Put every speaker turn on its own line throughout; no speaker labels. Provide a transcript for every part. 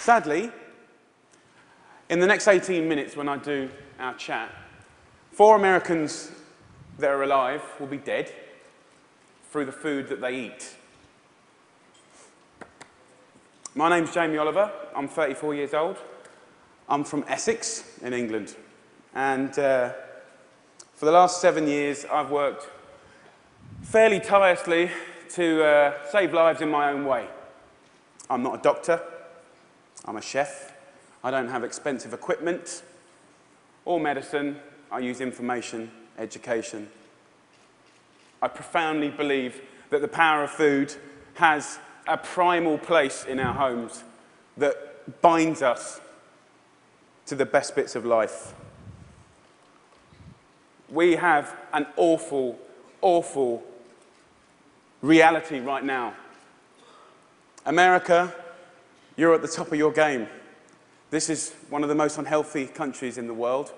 Sadly, in the next 18 minutes when I do our chat, 4 Americans that are alive will be dead through the food that they eat. My name's Jamie Oliver. I'm 34 years old. I'm from Essex in England. And for the last 7 years, I've worked fairly tirelessly to save lives in my own way. I'm not a doctor. I'm a chef. I don't have expensive equipment or medicine. I use information, education. I profoundly believe that the power of food has a primal place in our homes that binds us to the best bits of life. We have an awful, awful reality right now. America, you're at the top of your game. This is one of the most unhealthy countries in the world.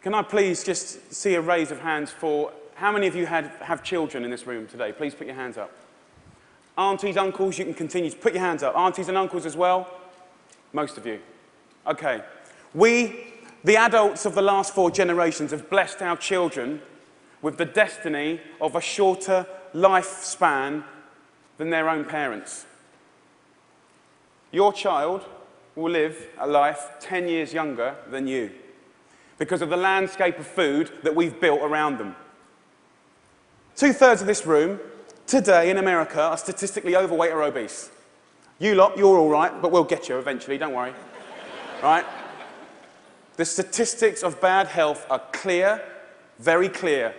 Can I please just see a raise of hands for how many of you have children in this room today? Please put your hands up. Aunties, uncles, you can continue to put your hands up. Aunties and uncles as well? Most of you. Okay. We, the adults of the last 4 generations, have blessed our children with the destiny of a shorter lifespan than their own parents. Your child will live a life 10 years younger than you because of the landscape of food that we've built around them. 2/3 of this room today in America are statistically overweight or obese. You lot, you're all right, but we'll get you eventually, don't worry. Right? The statistics of bad health are clear, very clear.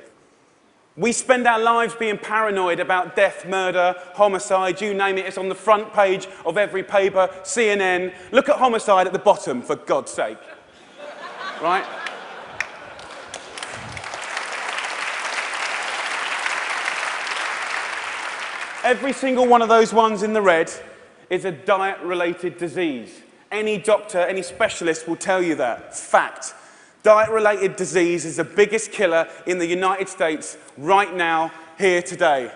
We spend our lives being paranoid about death, murder, homicide, you name it. It's on the front page of every paper, CNN. Look at homicide at the bottom, for God's sake. Right? Every single one of those ones in the red is a diet-related disease. Any doctor, any specialist will tell you that. Fact. Diet-related disease is the biggest killer in the United States right now, here today.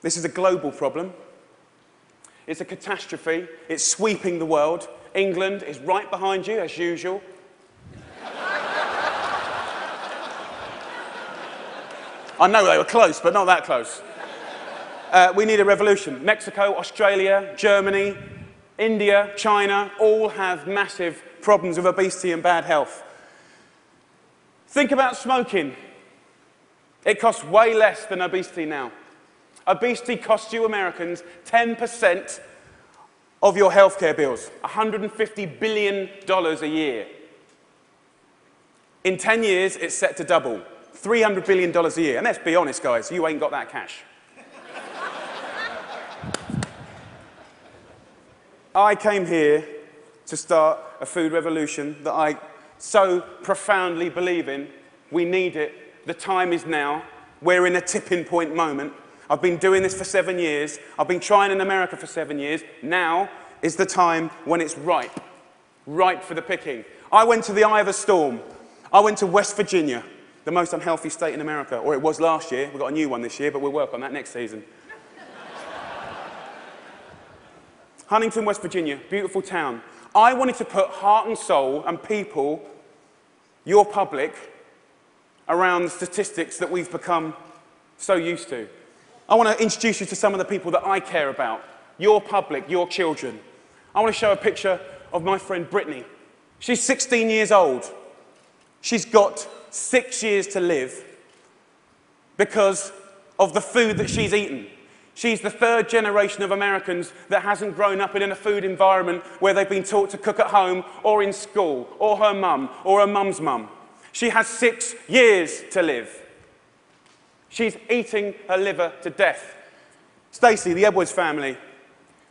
This is a global problem. It's a catastrophe. It's sweeping the world. England is right behind you, as usual. I know they were close, but not that close. We need a revolution. Mexico, Australia, Germany, India, China, all have massive problems with obesity and bad health. Think about smoking. It costs way less than obesity now. Obesity costs you Americans 10% of your healthcare bills, $150 billion a year. In 10 years, it's set to double, $300 billion a year. And let's be honest, guys, you ain't got that cash. I came here to start a food revolution that I so profoundly believe in. We need it. The time is now. We're in a tipping point moment. I've been doing this for 7 years. I've been trying in America for 7 years. Now is the time when it's ripe. Ripe for the picking. I went to the eye of a storm. I went to West Virginia, the most unhealthy state in America. Or it was last year. We've got a new one this year, but we'll work on that next season. Huntington, West Virginia, beautiful town. I wanted to put heart and soul and people, your public, around the statistics that we've become so used to. I want to introduce you to some of the people that I care about, your public, your children. I want to show a picture of my friend Brittany. She's 16 years old. She's got 6 years to live because of the food that she's eaten. She's the 3rd generation of Americans that hasn't grown up in a food environment where they've been taught to cook at home or in school, or her mum, or her mum's mum. She has 6 years to live. She's eating her liver to death. Stacey, the Edwards family.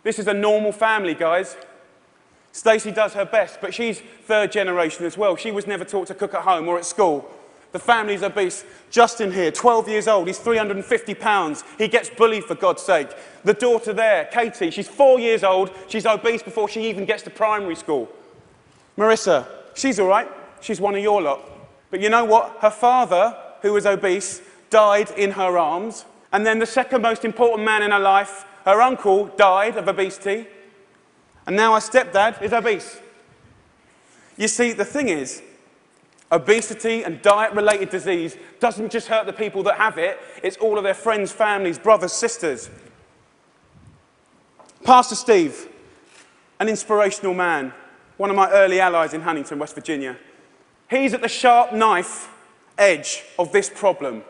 This is a normal family, guys. Stacey does her best, but she's 3rd generation as well. She was never taught to cook at home or at school. The family's obese. Justin here, 12 years old, he's 350 pounds. He gets bullied, for God's sake. The daughter there, Katie, she's 4 years old. She's obese before she even gets to primary school. Marissa, she's all right. She's one of your lot. But you know what? Her father, who was obese, died in her arms. And then the second most important man in her life Her uncle died of obesity, and now her stepdad is obese. You see, the thing is, obesity and diet-related disease doesn't just hurt the people that have it, it's all of their friends, families, brothers, sisters. Pastor Steve, an inspirational man, one of my early allies in Huntington, West Virginia. He's at the sharp knife edge of this problem.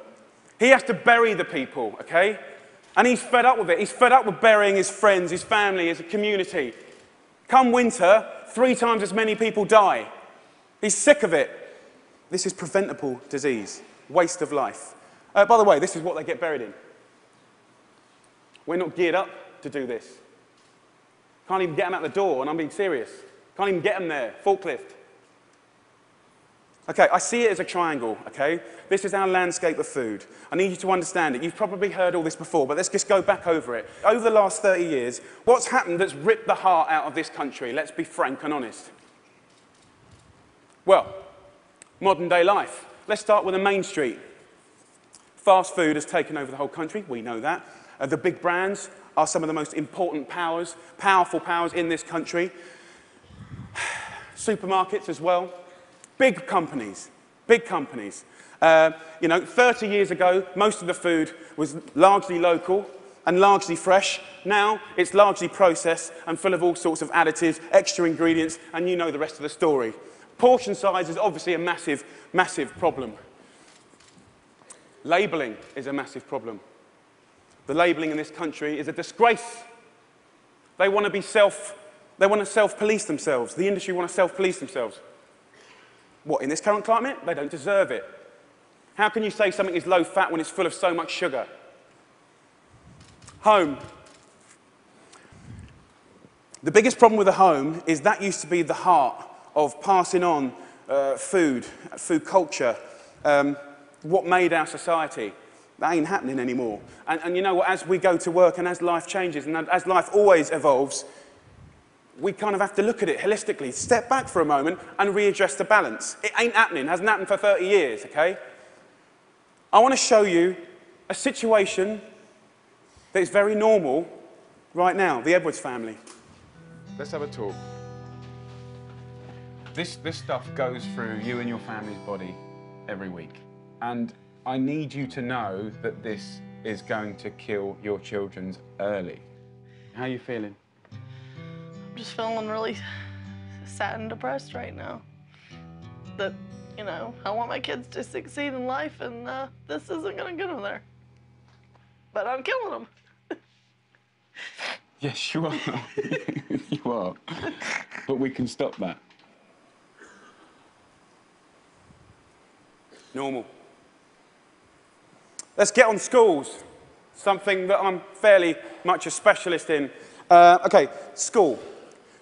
He has to bury the people, okay? And he's fed up with it. He's fed up with burying his friends, his family, his community. Come winter, 3 times as many people die. He's sick of it. This is preventable disease, waste of life. By the way, this is what they get buried in. We're not geared up to do this. Can't even get them out the door, and I'm being serious. Can't even get them there, forklift. Okay, I see it as a triangle, okay? This is our landscape of food. I need you to understand it. You've probably heard all this before, but let's just go back over it. Over the last 30 years, what's happened that's ripped the heart out of this country? Let's be frank and honest. Well, modern day life. Let's start with the main street. Fast food has taken over the whole country, we know that. The big brands are some of the most important powers, powerful powers in this country. Supermarkets as well. Big companies, big companies. 30 years ago, most of the food was largely local and largely fresh. Now, it's largely processed and full of all sorts of additives, extra ingredients, and you know the rest of the story. Portion size is obviously a massive, massive problem. Labelling is a massive problem. The labelling in this country is a disgrace. They want to self-police themselves. The industry want to self-police themselves. What, in this current climate? They don't deserve it. How can you say something is low fat when it's full of so much sugar? Home. The biggest problem with the home is that used to be the heart of passing on food culture, what made our society. That ain't happening anymore. And you know what, as we go to work and as life changes and as life always evolves, we kind of have to look at it holistically, step back for a moment and readdress the balance. It ain't happening, hasn't happened for 30 years, okay? I want to show you a situation that is very normal right now, the Edwards family. Let's have a talk. This stuff goes through you and your family's body every week. And I need you to know that this is going to kill your children early. How are you feeling?
I'm just feeling really sad and depressed right now. That, you know, I want my kids to succeed in life, and this isn't gonna get them there. But I'm killing them.
Yes, you are. You are. But we can stop that. Normal. Let's get on schools, something that I'm fairly much a specialist in. Okay, school.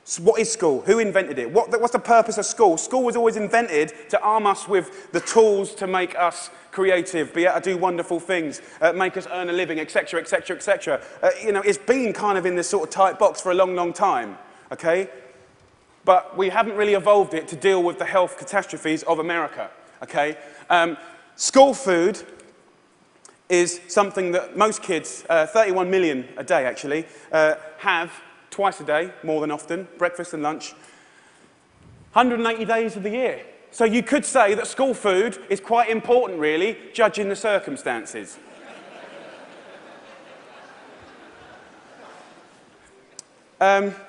So what is school? Who invented it? What's the purpose of school? School was always invented to arm us with the tools to make us creative, be able to do wonderful things, make us earn a living, etc., etc., etc. You know, it's been kind of in this sort of tight box for a long, long time, okay? But we haven't really evolved it to deal with the health catastrophes of America, okay? School food is something that most kids, 31 million a day actually, have twice a day, more than often, breakfast and lunch, 180 days of the year. So you could say that school food is quite important, really, judging the circumstances.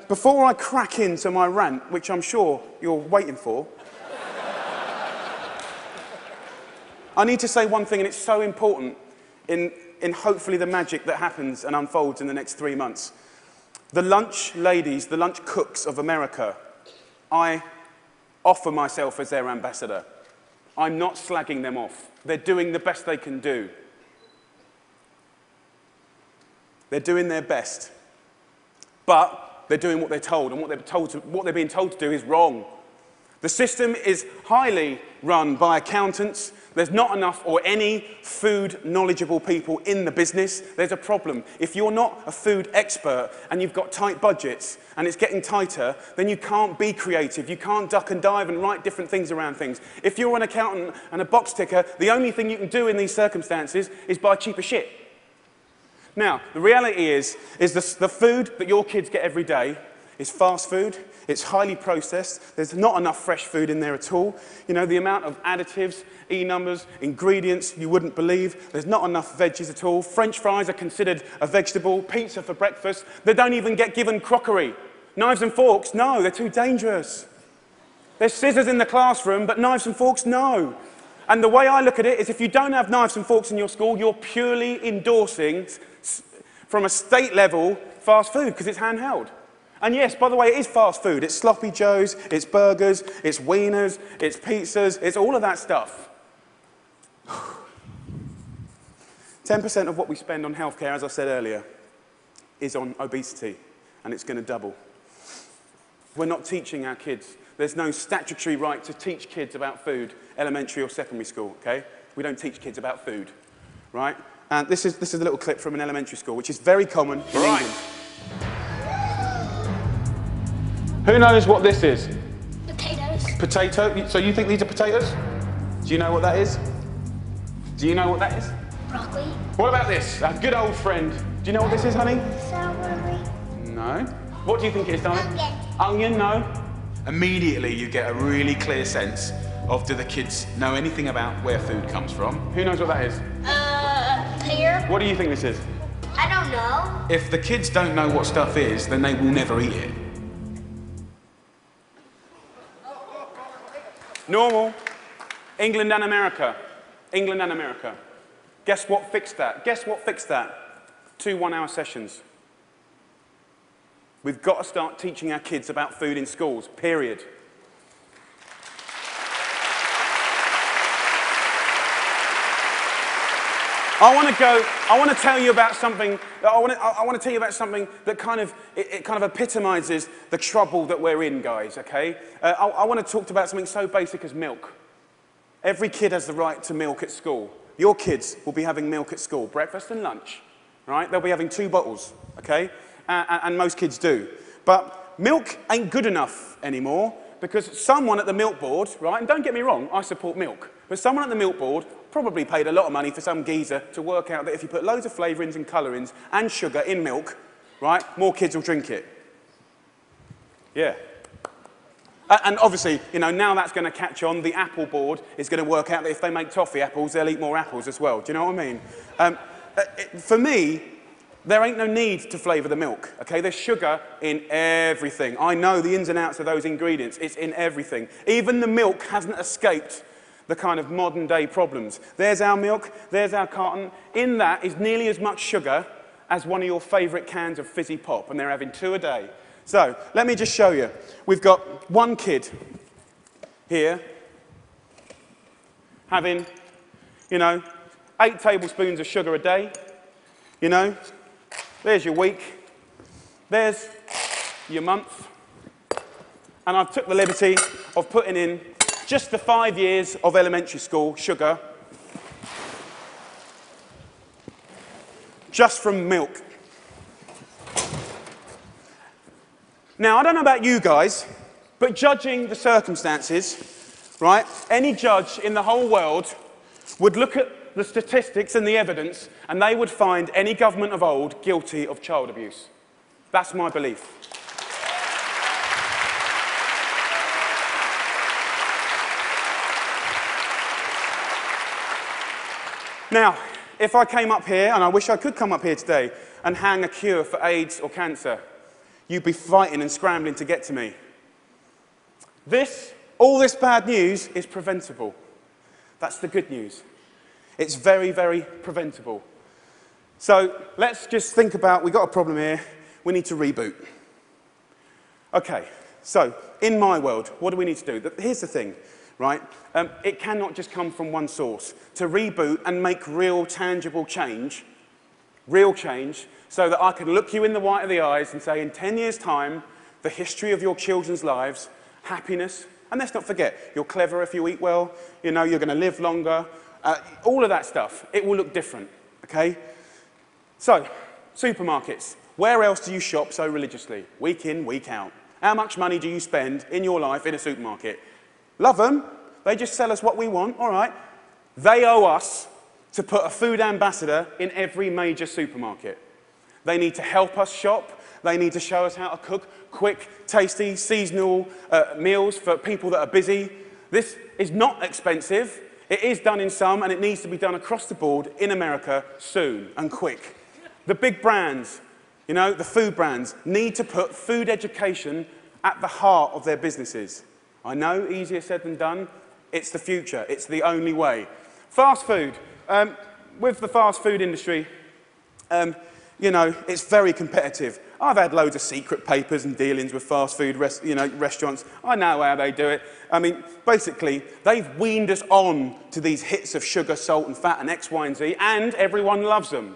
Before I crack into my rant, which I'm sure you're waiting for, I need to say one thing, and it's so important in hopefully the magic that happens and unfolds in the next 3 months. The lunch ladies, the lunch cooks of America, I offer myself as their ambassador. I'm not slagging them off. They're doing the best they can do. They're doing their best. But they're doing what they're told, and what they're being told to do is wrong. The system is highly run by accountants. There's not enough or any food knowledgeable people in the business. There's a problem. If you're not a food expert and you've got tight budgets and it's getting tighter, then you can't be creative. You can't duck and dive and write different things around things. If you're an accountant and a box ticker, the only thing you can do in these circumstances is buy cheaper shit. Now, the reality is the food that your kids get every day is fast food. It's highly processed. There's not enough fresh food in there at all. You know, the amount of additives, E-numbers, ingredients you wouldn't believe. There's not enough veggies at all. French fries are considered a vegetable. Pizza for breakfast. They don't even get given crockery. Knives and forks, no, they're too dangerous. There's scissors in the classroom, but knives and forks, no. And the way I look at it is if you don't have knives and forks in your school, you're purely endorsing, from a state level, fast food, because it's handheld. And yes, by the way, it is fast food. It's sloppy joes, it's burgers, it's wieners, it's pizzas, it's all of that stuff. 10% of what we spend on healthcare, as I said earlier, is on obesity, and it's going to double. We're not teaching our kids. There's no statutory right to teach kids about food, elementary or secondary school, okay? We don't teach kids about food, right? And this is a little clip from an elementary school, which is very common in England. Who knows what this is?
Potatoes.
Potato? So you think these are potatoes? Do you know what that is? Do you know what that is?
Broccoli.
What about this? Our good old friend. Do you know what this is, honey?
Celery.
No. What do you think it is, darling?
Onion.
Onion, no. Immediately you get a really clear sense of, do the kids know anything about where food comes from? Who knows what that is?
Pear.
What do you think this is?
I don't know.
If the kids don't know what stuff is, then they will never eat it. Normal. England and America. England and America. Guess what fixed that? Guess what fixed that? 2 one-hour sessions. We've got to start teaching our kids about food in schools, period. I want to tell you about something that kind of epitomizes the trouble that we're in, guys, okay? I want to talk about something so basic as milk. Every kid has the right to milk at school. Your kids will be having milk at school, breakfast and lunch, right? They'll be having 2 bottles, okay? And most kids do. But milk ain't good enough anymore because someone at the milk board, right, and don't get me wrong, I support milk, but someone at the milk board probably paid a lot of money for some geezer to work out that if you put loads of flavourings and colourings and sugar in milk, right, more kids will drink it. Yeah. And obviously, you know, now that's going to catch on. The apple board is going to work out that if they make toffee apples, they'll eat more apples as well. Do you know what I mean? For me, there ain't no need to flavour the milk, okay? There's sugar in everything. I know the ins and outs of those ingredients. It's in everything. Even the milk hasn't escaped the kind of modern day problems. There's our milk, there's our carton. In that is nearly as much sugar as one of your favourite cans of fizzy pop, and they're having 2 a day. So, let me just show you. We've got one kid here having, you know, 8 tablespoons of sugar a day, you know. There's your week, there's your month, and I've took the liberty of putting in just the 5 years of elementary school sugar, just from milk. Now, I don't know about you guys, but judging the circumstances, right, any judge in the whole world would look at the statistics and the evidence, and they would find any government of old guilty of child abuse. That's my belief. Now, if I came up here, and I wish I could come up here today, and hang a cure for AIDS or cancer, you'd be fighting and scrambling to get to me. All this bad news is preventable. That's the good news. It's very, very preventable. So let's just think about, we've got a problem here, we need to reboot. Okay, so in my world, what do we need to do? Here's the thing, right? It cannot just come from one source. To reboot and make real, tangible change, so that I can look you in the white of the eyes and say, in 10 years' time, the history of your children's lives, happiness, and let's not forget, you're clever if you eat well, you know, you're going to live longer, all of that stuff, it will look different, okay? So, supermarkets. Where else do you shop so religiously? Week in, week out. How much money do you spend in your life in a supermarket? Love them. They just sell us what we want, all right. They owe us to put a food ambassador in every major supermarket. They need to help us shop. They need to show us how to cook quick, tasty, seasonal meals for people that are busy. This is not expensive. It is done in some, and it needs to be done across the board in America soon and quick. The big brands, you know, the food brands, need to put food education at the heart of their businesses. I know, easier said than done. It's the future. It's the only way. Fast food. With the fast food industry, you know, it's very competitive. I've had loads of secret papers and dealings with fast food restaurants. I know how they do it. I mean, basically, they've weaned us on to these hits of sugar, salt, and fat, and X, Y, and Z, and everyone loves them,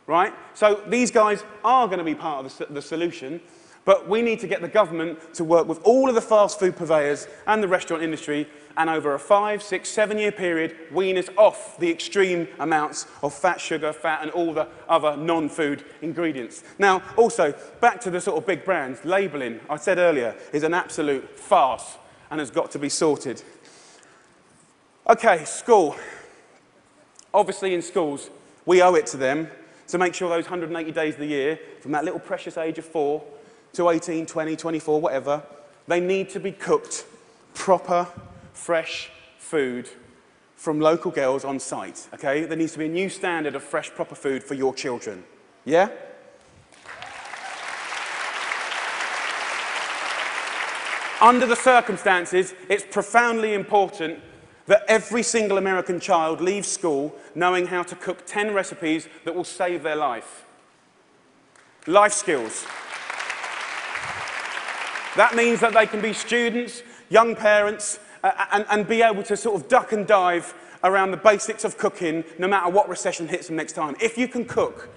right? So these guys are going to be part of the solution, but we need to get the government to work with all of the fast food purveyors and the restaurant industry, and over a 5, 6, 7-year period, wean us off the extreme amounts of fat, sugar, fat, and all the other non-food ingredients. Now, also, back to the sort of big brands, labelling, I said earlier, is an absolute farce and has got to be sorted. Okay, school. Obviously, in schools, we owe it to them to make sure those 180 days of the year, from that little precious age of 4 to 18, 20, 24, whatever, they need to be cooked proper, fresh food from local girls on site, okay? There needs to be a new standard of fresh, proper food for your children. Yeah? Under the circumstances, it's profoundly important that every single American child leaves school knowing how to cook 10 recipes that will save their life. Life skills. That means that they can be students, young parents, and be able to sort of duck and dive around the basics of cooking no matter what recession hits them next time. If you can cook,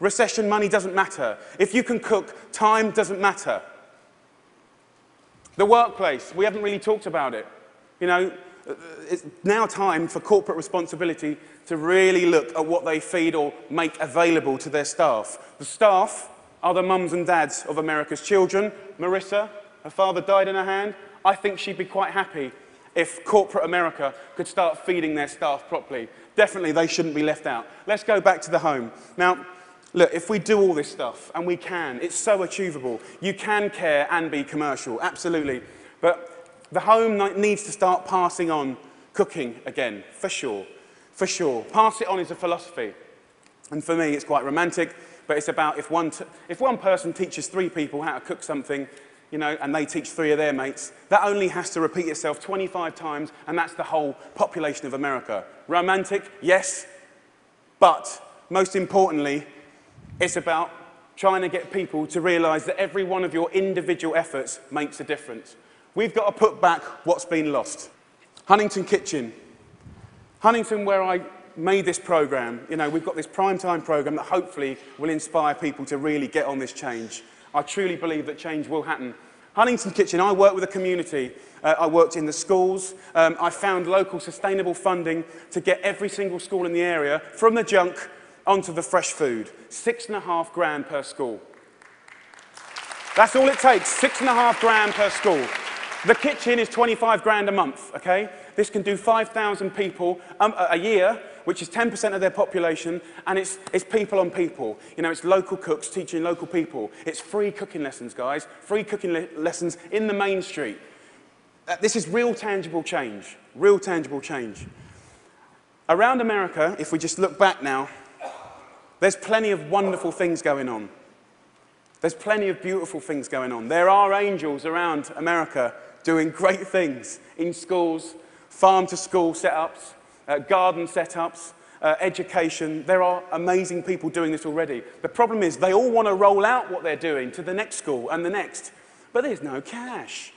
recession money doesn't matter. If you can cook, time doesn't matter. The workplace, we haven't really talked about it. You know, it's now time for corporate responsibility to really look at what they feed or make available to their staff. The staff are the mums and dads of America's children. Marissa, her father died in her hand. I think she'd be quite happy if corporate America could start feeding their staff properly. Definitely, they shouldn't be left out. Let's go back to the home. Now, look, if we do all this stuff, and we can, it's so achievable. You can care and be commercial, absolutely. But the home needs to start passing on cooking again, for sure, for sure. Pass it on is a philosophy. And for me, it's quite romantic, but it's about if one person teaches 3 people how to cook something, you know, and they teach 3 of their mates, that only has to repeat itself 25 times, and that's the whole population of America. Romantic, yes, but most importantly, it's about trying to get people to realise that every one of your individual efforts makes a difference. We've got to put back what's been lost. Huntington Kitchen. Huntington, where I made this programme, you know, we've got this primetime programme that hopefully will inspire people to really get on this change. I truly believe that change will happen. Huntington Kitchen, I work with a community. I worked in the schools. I found local sustainable funding to get every single school in the area from the junk onto the fresh food. $6.5 grand per school. That's all it takes, $6.5 grand per school. The kitchen is 25 grand a month, okay? This can do 5,000 people a year, which is 10% of their population, and it's people on people. You know, it's local cooks teaching local people. It's free cooking lessons, guys. Free cooking lessons in the main street. This is real tangible change. Real tangible change. Around America, if we just look back now, there's plenty of wonderful things going on. There's plenty of beautiful things going on. There are angels around America doing great things in schools, farm-to-school setups, garden setups, education. There are amazing people doing this already. The problem is they all want to roll out what they're doing to the next school and the next, but there's no cash.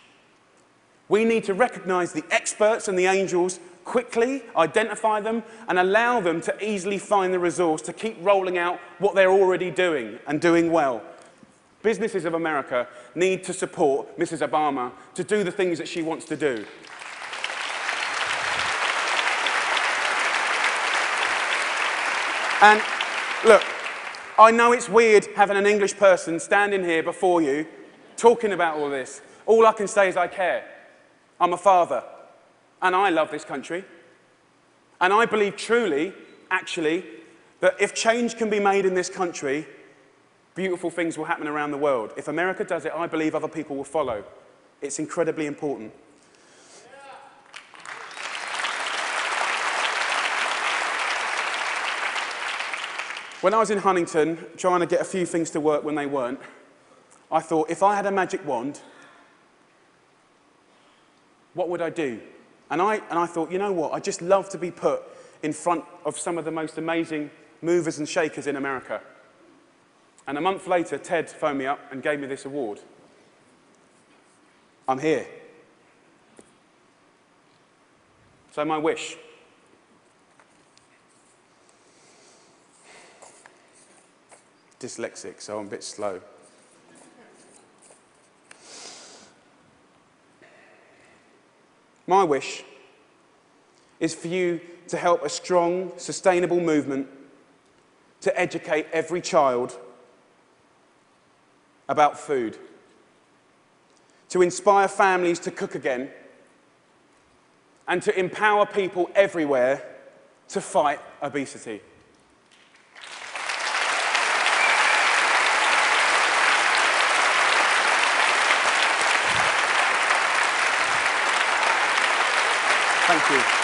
We need to recognize the experts and the angels quickly, identify them, and allow them to easily find the resource to keep rolling out what they're already doing and doing well. Businesses of America need to support Mrs. Obama to do the things that she wants to do. And look, I know it's weird having an English person standing here before you talking about all this. All I can say is I care. I'm a father, and I love this country. And I believe truly actually, that if change can be made in this country, beautiful things will happen around the world. If America does it, I believe other people will follow. It's incredibly important. When I was in Huntington, trying to get a few things to work when they weren't, I thought, if I had a magic wand, what would I do? And I thought, you know what, I'd just love to be put in front of some of the most amazing movers and shakers in America. And a month later, Ted phoned me up and gave me this award. I'm here. So my wish. Dyslexic, so I'm a bit slow. My wish is for you to help a strong, sustainable movement to educate every child about food, to inspire families to cook again, and to empower people everywhere to fight obesity. Thank you.